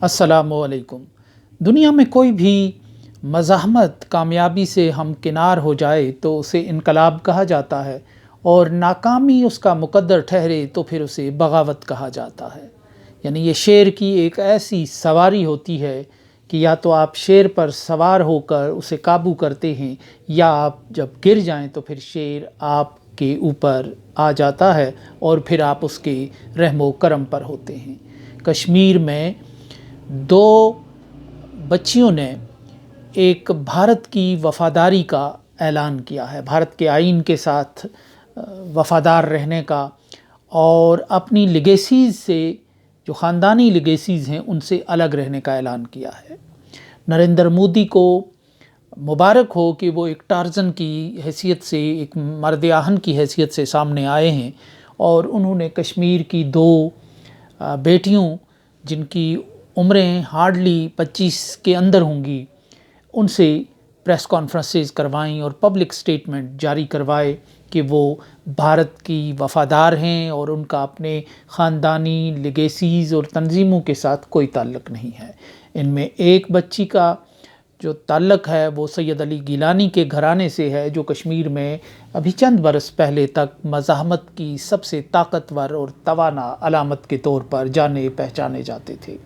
السلام علیکم۔ دنیا میں کوئی بھی مزاحمت کامیابی سے ہمکنار ہو جائے تو اسے انقلاب کہا جاتا ہے، اور ناکامی اس کا مقدر ٹھہرے تو پھر اسے بغاوت کہا جاتا ہے۔ یعنی یہ شیر کی ایک ایسی سواری ہوتی ہے کہ یا تو آپ شیر پر سوار ہو کر اسے قابو کرتے ہیں، یا آپ جب گر جائیں تو پھر شیر آپ کے اوپر آ جاتا ہے اور پھر آپ اس کے رحم و کرم پر ہوتے ہیں۔ کشمیر میں دو بچیوں نے ایک بھارت کی وفاداری کا اعلان کیا ہے، بھارت کے آئین کے ساتھ وفادار رہنے کا، اور اپنی لیگیسیز سے، جو خاندانی لیگیسیز ہیں، ان سے الگ رہنے کا اعلان کیا ہے۔ نریندر مودی کو مبارک ہو کہ وہ ایک ٹارزن کی حیثیت سے، ایک مرد آہن کی حیثیت سے سامنے آئے ہیں، اور انہوں نے کشمیر کی دو بیٹیوں جن کی عمریں ہارڈلی 25 کے اندر ہوں گی، ان سے پریس کانفرنسز کروائیں اور پبلک سٹیٹمنٹ جاری کروائے کہ وہ بھارت کی وفادار ہیں اور ان کا اپنے خاندانی لیگیسیز اور تنظیموں کے ساتھ کوئی تعلق نہیں ہے۔ ان میں ایک بچی کا جو تعلق ہے وہ سید علی گیلانی کے گھرانے سے ہے، جو کشمیر میں ابھی چند برس پہلے تک مزاحمت کی سب سے طاقتور اور توانا علامت کے طور پر جانے پہچانے جاتے تھے۔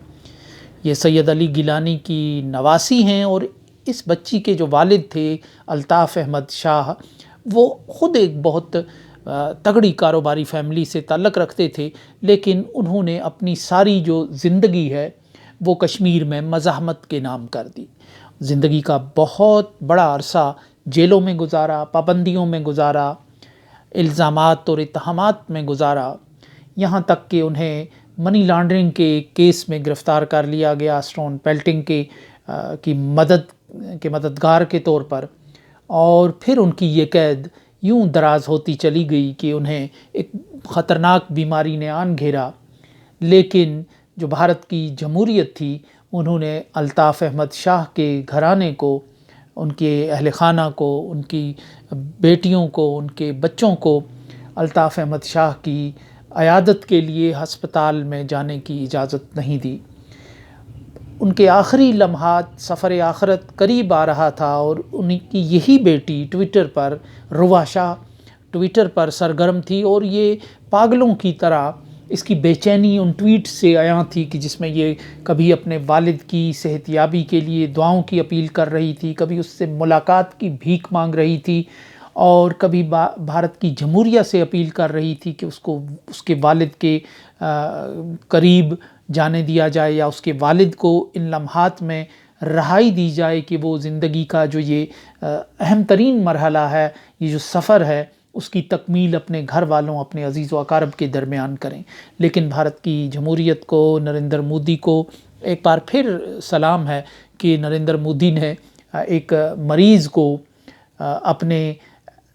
یہ سید علی گیلانی کی نواسی ہیں، اور اس بچی کے جو والد تھے الطاف احمد شاہ، وہ خود ایک بہت تگڑی کاروباری فیملی سے تعلق رکھتے تھے، لیکن انہوں نے اپنی ساری جو زندگی ہے وہ کشمیر میں مزاحمت کے نام کر دی۔ زندگی کا بہت بڑا عرصہ جیلوں میں گزارا، پابندیوں میں گزارا، الزامات اور اتہامات میں گزارا، یہاں تک کہ انہیں منی لانڈرنگ کے کیس میں گرفتار کر لیا گیا، اسٹون پیلٹنگ کی مددگار کے طور پر، اور پھر ان کی یہ قید یوں دراز ہوتی چلی گئی کہ انہیں ایک خطرناک بیماری نے آن گھیرا۔ لیکن جو بھارت کی جمہوریت تھی، انہوں نے الطاف احمد شاہ کے گھرانے کو، ان کے اہل خانہ کو، ان کی بیٹیوں کو، ان کے بچوں کو الطاف احمد شاہ کی عیادت کے لیے ہسپتال میں جانے کی اجازت نہیں دی۔ ان کے آخری لمحات، سفر آخرت قریب آ رہا تھا، اور ان کی یہی بیٹی ٹویٹر پر، روا ٹویٹر پر سرگرم تھی، اور یہ پاگلوں کی طرح اس کی بے چینی ان ٹویٹ سے عیاں تھی کہ جس میں یہ کبھی اپنے والد کی صحت یابی کے لیے دعاؤں کی اپیل کر رہی تھی، کبھی اس سے ملاقات کی بھیک مانگ رہی تھی، اور کبھی بھارت کی جمہوریہ سے اپیل کر رہی تھی کہ اس کے والد کے قریب جانے دیا جائے، یا اس کے والد کو ان لمحات میں رہائی دی جائے کہ وہ زندگی کا جو یہ اہم ترین مرحلہ ہے، یہ جو سفر ہے، اس کی تکمیل اپنے گھر والوں، اپنے عزیز و اقارب کے درمیان کریں۔ لیکن بھارت کی جمہوریت کو، نریندر مودی کو ایک بار پھر سلام ہے کہ نریندر مودی نے ایک مریض کو اپنے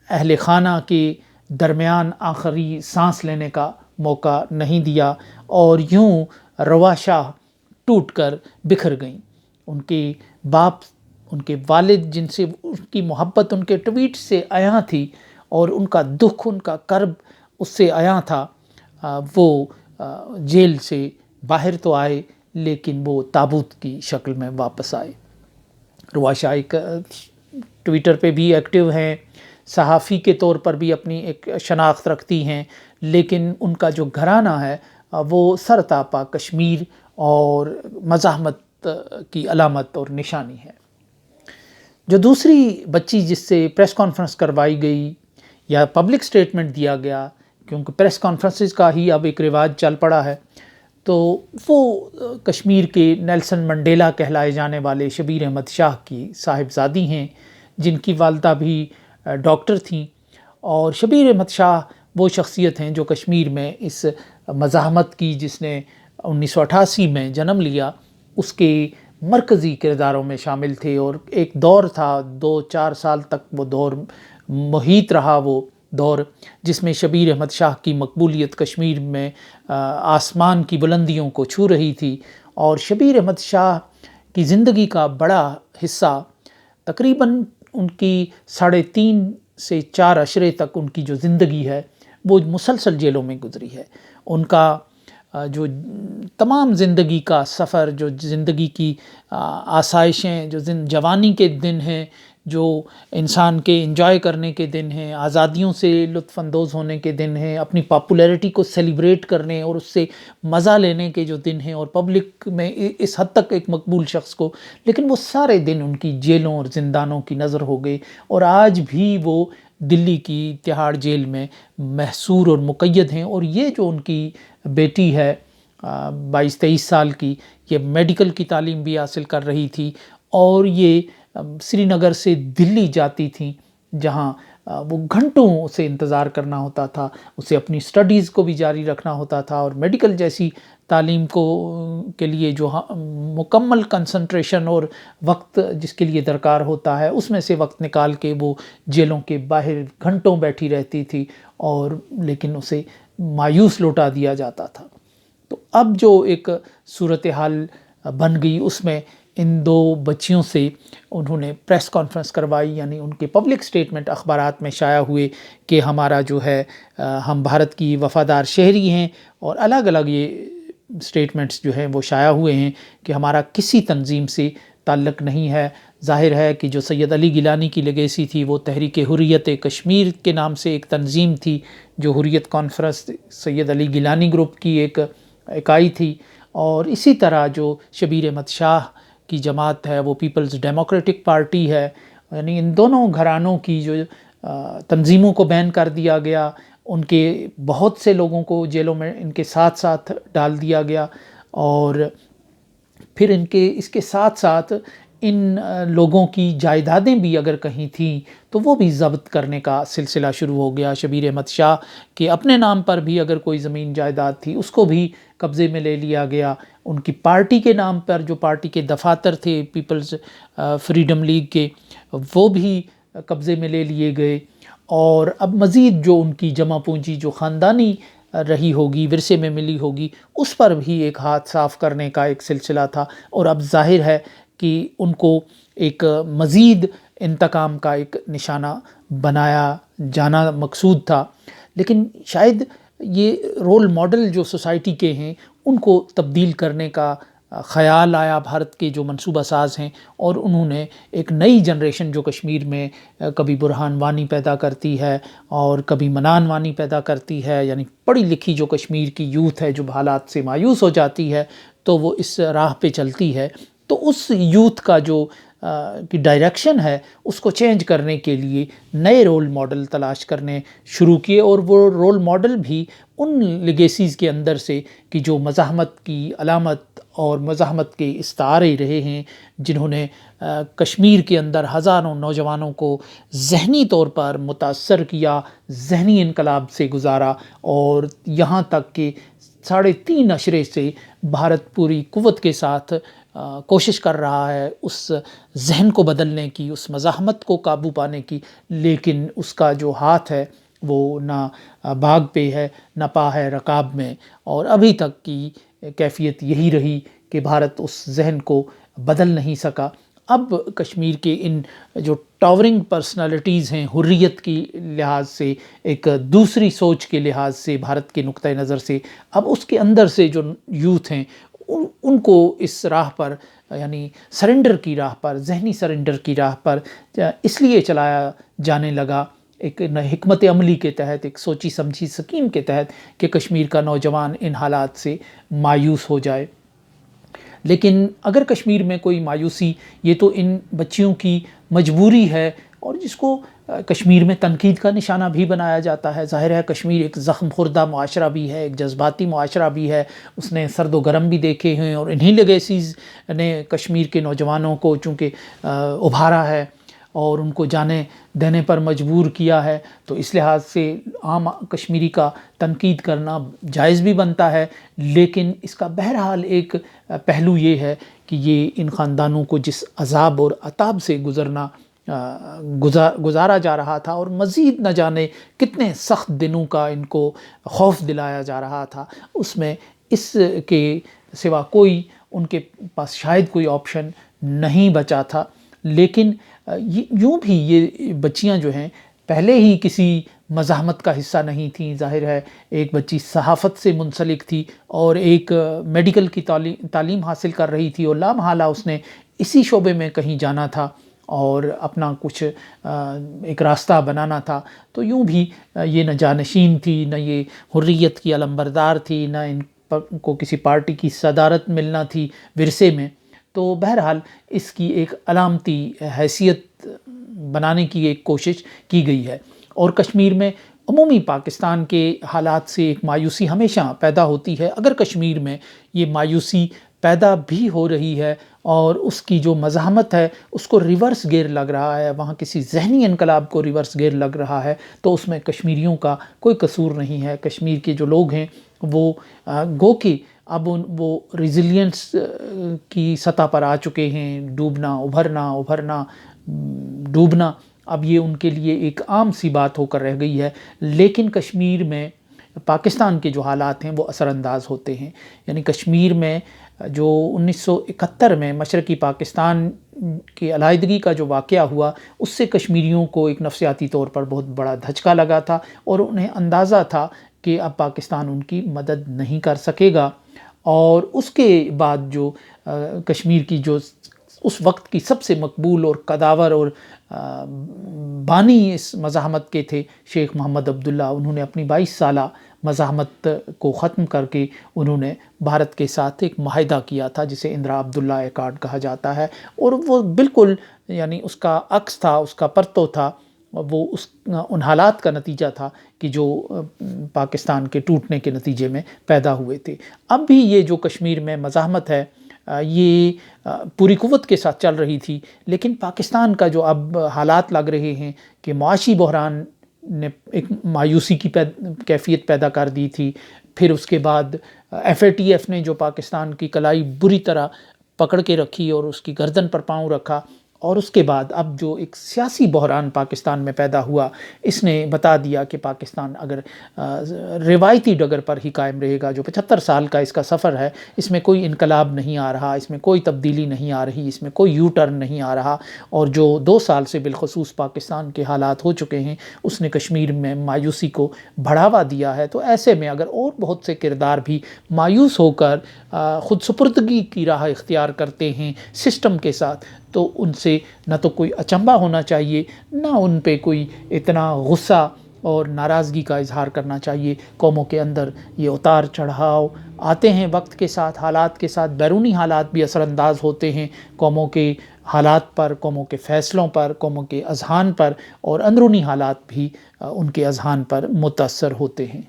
اہل خانہ کے درمیان آخری سانس لینے کا موقع نہیں دیا، اور یوں روا شاہ ٹوٹ کر بکھر گئیں۔ ان کے باپ، ان کے والد، جن سے ان کی محبت ان کے ٹویٹ سے عیاں تھی، اور ان کا دکھ، ان کا کرب اس سے عیاں تھا، وہ جیل سے باہر تو آئے، لیکن وہ تابوت کی شکل میں واپس آئے۔ روا شاہ ایک ٹویٹر پہ بھی ایکٹیو ہیں، صحافی کے طور پر بھی اپنی ایک شناخت رکھتی ہیں، لیکن ان کا جو گھرانہ ہے وہ سرتاپا کشمیر اور مزاحمت کی علامت اور نشانی ہے۔ جو دوسری بچی جس سے پریس کانفرنس کروائی گئی یا پبلک سٹیٹمنٹ دیا گیا، کیونکہ پریس کانفرنسز کا ہی اب ایک رواج چل پڑا ہے، تو وہ کشمیر کے نیلسن منڈیلا کہلائے جانے والے شبیر احمد شاہ کی صاحبزادی ہیں، جن کی والدہ بھی ڈاکٹر تھیں۔ اور شبیر احمد شاہ وہ شخصیت ہیں جو کشمیر میں اس مزاحمت کی، جس نے 1988 میں جنم لیا، اس کے مرکزی کرداروں میں شامل تھے، اور ایک دور تھا 2-4 سال تک وہ دور محیط رہا، وہ دور جس میں شبیر احمد شاہ کی مقبولیت کشمیر میں آسمان کی بلندیوں کو چھو رہی تھی، اور شبیر احمد شاہ کی زندگی کا بڑا حصہ، تقریباً ان کی 3.5 سے 4 عشرے تک ان کی جو زندگی ہے وہ مسلسل جیلوں میں گزری ہے۔ ان کا جو تمام زندگی کا سفر، جو زندگی کی آسائشیں، جو جوانی کے دن ہیں، جو انسان کے انجوائے کرنے کے دن ہیں، آزادیوں سے لطف اندوز ہونے کے دن ہیں، اپنی پاپولیرٹی کو سیلیبریٹ کرنے اور اس سے مزہ لینے کے جو دن ہیں، اور پبلک میں اس حد تک ایک مقبول شخص کو، لیکن وہ سارے دن ان کی جیلوں اور زندانوں کی نظر ہو گئے، اور آج بھی وہ دلی کی تہاڑ جیل میں محصور اور مقید ہیں۔ اور یہ جو ان کی بیٹی ہے 22-23 سال کی، یہ میڈیکل کی تعلیم بھی حاصل کر رہی تھی، اور یہ سری نگر سے دلی جاتی تھیں، جہاں وہ گھنٹوں اسے انتظار کرنا ہوتا تھا، اسے اپنی سٹڈیز کو بھی جاری رکھنا ہوتا تھا، اور میڈیکل جیسی تعلیم کے لیے جو مکمل کنسنٹریشن اور وقت جس کے لیے درکار ہوتا ہے، اس میں سے وقت نکال کے وہ جیلوں کے باہر گھنٹوں بیٹھی رہتی تھی، اور لیکن اسے مایوس لوٹا دیا جاتا تھا۔ تو اب جو ایک صورتحال بن گئی، اس میں ان 2 بچیوں سے انہوں نے پریس کانفرنس کروائی، یعنی ان کے پبلک سٹیٹمنٹ اخبارات میں شائع ہوئے کہ ہمارا جو ہے ہم بھارت کی وفادار شہری ہیں، اور الگ الگ یہ سٹیٹمنٹس جو ہیں وہ شائع ہوئے ہیں کہ ہمارا کسی تنظیم سے تعلق نہیں ہے۔ ظاہر ہے کہ جو سید علی گیلانی کی لیگیسی تھی، وہ تحریک حریت کشمیر کے نام سے ایک تنظیم تھی، جو حریت کانفرنس سید علی گیلانی گروپ کی ایک اکائی تھی، اور اسی طرح جو شبیر احمد شاہ کی جماعت ہے وہ پیپلز ڈیموکریٹک پارٹی ہے، یعنی ان دونوں گھرانوں کی جو تنظیموں کو بین کر دیا گیا، ان کے بہت سے لوگوں کو جیلوں میں ان کے ساتھ ساتھ ڈال دیا گیا، اور پھر اس کے ساتھ ساتھ ان لوگوں کی جائیدادیں بھی اگر کہیں تھیں تو وہ بھی ضبط کرنے کا سلسلہ شروع ہو گیا۔ شبیر احمد شاہ کے اپنے نام پر بھی اگر کوئی زمین جائیداد تھی، اس کو بھی قبضے میں لے لیا گیا۔ ان کی پارٹی کے نام پر جو پارٹی کے دفاتر تھے پیپلز فریڈم لیگ کے، وہ بھی قبضے میں لے لیے گئے، اور اب مزید جو ان کی جمع پونجی جو خاندانی رہی ہوگی، ورثے میں ملی ہوگی، اس پر بھی ایک ہاتھ صاف کرنے کا ایک سلسلہ تھا، اور اب ظاہر ہے کہ ان کو ایک مزید انتقام کا ایک نشانہ بنایا جانا مقصود تھا۔ لیکن شاید یہ رول ماڈل جو سوسائٹی کے ہیں، ان کو تبدیل کرنے کا خیال آیا بھارت کے جو منصوبہ ساز ہیں، اور انہوں نے ایک نئی جنریشن جو کشمیر میں کبھی برہان وانی پیدا کرتی ہے اور کبھی منان وانی پیدا کرتی ہے، یعنی پڑھی لکھی جو کشمیر کی یوتھ ہے جو حالات سے مایوس ہو جاتی ہے، تو وہ اس راہ پہ چلتی ہے، تو اس یوتھ کا جو کی ڈائریکشن ہے، اس کو چینج کرنے کے لیے نئے رول ماڈل تلاش کرنے شروع کیے، اور وہ رول ماڈل بھی ان لیگیسیز کے اندر سے کہ جو مزاحمت کی علامت اور مزاحمت کے استعارے رہے ہیں، جنہوں نے کشمیر کے اندر ہزاروں نوجوانوں کو ذہنی طور پر متاثر کیا، ذہنی انقلاب سے گزارا، اور یہاں تک کہ 3.5 عشرے سے بھارت پوری قوت کے ساتھ کوشش کر رہا ہے اس ذہن کو بدلنے کی، اس مزاحمت کو قابو پانے کی، لیکن اس کا جو ہاتھ ہے وہ نہ باغ پہ ہے، نہ پا ہے رکاب میں، اور ابھی تک کی کیفیت یہی رہی کہ بھارت اس ذہن کو بدل نہیں سکا۔ اب کشمیر کے ان جو ٹاورنگ پرسنالٹیز ہیں حریت کی لحاظ سے، ایک دوسری سوچ کے لحاظ سے، بھارت کے نقطہ نظر سے، اب اس کے اندر سے جو یوتھ ہیں ان کو اس راہ پر، یعنی سرنڈر کی راہ پر، ذہنی سرنڈر کی راہ پر اس لیے چلایا جانے لگا، ایک حکمت عملی کے تحت، ایک سوچی سمجھی سکیم کے تحت، کہ کشمیر کا نوجوان ان حالات سے مایوس ہو جائے۔ لیکن اگر کشمیر میں کوئی مایوسی، یہ تو ان بچیوں کی مجبوری ہے، اور جس کو کشمیر میں تنقید کا نشانہ بھی بنایا جاتا ہے۔ ظاہر ہے کشمیر ایک زخم خوردہ معاشرہ بھی ہے، ایک جذباتی معاشرہ بھی ہے، اس نے سرد و گرم بھی دیکھے ہیں، اور انہی لیگیسیز نے کشمیر کے نوجوانوں کو چونکہ ابھارا ہے اور ان کو جانے دینے پر مجبور کیا ہے، تو اس لحاظ سے عام کشمیری کا تنقید کرنا جائز بھی بنتا ہے۔ لیکن اس کا بہرحال ایک پہلو یہ ہے کہ یہ ان خاندانوں کو جس عذاب اور عطاب سے گزارا جا رہا تھا، اور مزید نہ جانے کتنے سخت دنوں کا ان کو خوف دلایا جا رہا تھا، اس میں اس کے سوا کوئی ان کے پاس شاید کوئی آپشن نہیں بچا تھا۔ لیکن یوں بھی یہ بچیاں جو ہیں پہلے ہی کسی مزاحمت کا حصہ نہیں تھیں. ظاہر ہے ایک بچی صحافت سے منسلک تھی اور ایک میڈیکل کی تعلیم حاصل کر رہی تھی اور لامحالہ اس نے اسی شعبے میں کہیں جانا تھا اور اپنا کچھ ایک راستہ بنانا تھا. تو یوں بھی یہ نہ جانشین تھی، نہ یہ حریت کی علمبردار تھی، نہ ان کو کسی پارٹی کی صدارت ملنا تھی ورثے میں. تو بہرحال اس کی ایک علامتی حیثیت بنانے کی ایک کوشش کی گئی ہے. اور کشمیر میں عمومی پاکستان کے حالات سے ایک مایوسی ہمیشہ پیدا ہوتی ہے. اگر کشمیر میں یہ مایوسی پیدا بھی ہو رہی ہے اور اس کی جو مزاحمت ہے اس کو ریورس گیئر لگ رہا ہے، وہاں کسی ذہنی انقلاب کو ریورس گیئر لگ رہا ہے، تو اس میں کشمیریوں کا کوئی قصور نہیں ہے. کشمیر کے جو لوگ ہیں وہ گو کہ اب وہ ریزیلینس کی سطح پر آ چکے ہیں. ڈوبنا ابھرنا ڈوبنا اب یہ ان کے لیے ایک عام سی بات ہو کر رہ گئی ہے. لیکن کشمیر میں پاکستان کے جو حالات ہیں وہ اثر انداز ہوتے ہیں. یعنی کشمیر میں جو 1971 میں مشرقی پاکستان کی علیحدگی کا جو واقعہ ہوا، اس سے کشمیریوں کو ایک نفسیاتی طور پر بہت بڑا دھچکا لگا تھا اور انہیں اندازہ تھا کہ اب پاکستان ان کی مدد نہیں کر سکے گا. اور اس کے بعد جو کشمیر کی جو اس وقت کی سب سے مقبول اور قداور اور بانی اس مزاحمت کے تھے شیخ محمد عبداللہ، انہوں نے اپنی 22 سالہ مزاحمت کو ختم کر کے انہوں نے بھارت کے ساتھ ایک معاہدہ کیا تھا جسے اندرا عبداللہ ایکارڈ کہا جاتا ہے. اور وہ بالکل یعنی اس کا عکس تھا، اس کا پرتو تھا، وہ ان حالات کا نتیجہ تھا کہ جو پاکستان کے ٹوٹنے کے نتیجے میں پیدا ہوئے تھے. اب بھی یہ جو کشمیر میں مزاحمت ہے یہ پوری قوت کے ساتھ چل رہی تھی، لیکن پاکستان کا جو اب حالات لگ رہے ہیں کہ معاشی بحران نے ایک مایوسی کی کیفیت پیدا کر دی تھی. پھر اس کے بعد FATF نے جو پاکستان کی کلائی بری طرح پکڑ کے رکھی اور اس کی گردن پر پاؤں رکھا، اور اس کے بعد اب جو ایک سیاسی بحران پاکستان میں پیدا ہوا، اس نے بتا دیا کہ پاکستان اگر روایتی ڈگر پر ہی قائم رہے گا، جو 75 سال کا اس کا سفر ہے، اس میں کوئی انقلاب نہیں آ رہا، اس میں کوئی تبدیلی نہیں آ رہی، اس میں کوئی یو ٹرن نہیں آ رہا، اور جو 2 سال سے بالخصوص پاکستان کے حالات ہو چکے ہیں اس نے کشمیر میں مایوسی کو بڑھاوا دیا ہے. تو ایسے میں اگر اور بہت سے کردار بھی مایوس ہو کر خود سپردگی کی راہ اختیار کرتے ہیں سسٹم کے ساتھ، تو ان سے نہ تو کوئی اچنبھا ہونا چاہیے، نہ ان پہ کوئی اتنا غصہ اور ناراضگی کا اظہار کرنا چاہیے. قوموں کے اندر یہ اتار چڑھاؤ آتے ہیں وقت کے ساتھ، حالات کے ساتھ. بیرونی حالات بھی اثر انداز ہوتے ہیں قوموں کے حالات پر، قوموں کے فیصلوں پر، قوموں کے اذہان پر، اور اندرونی حالات بھی ان کے اذہان پر متاثر ہوتے ہیں.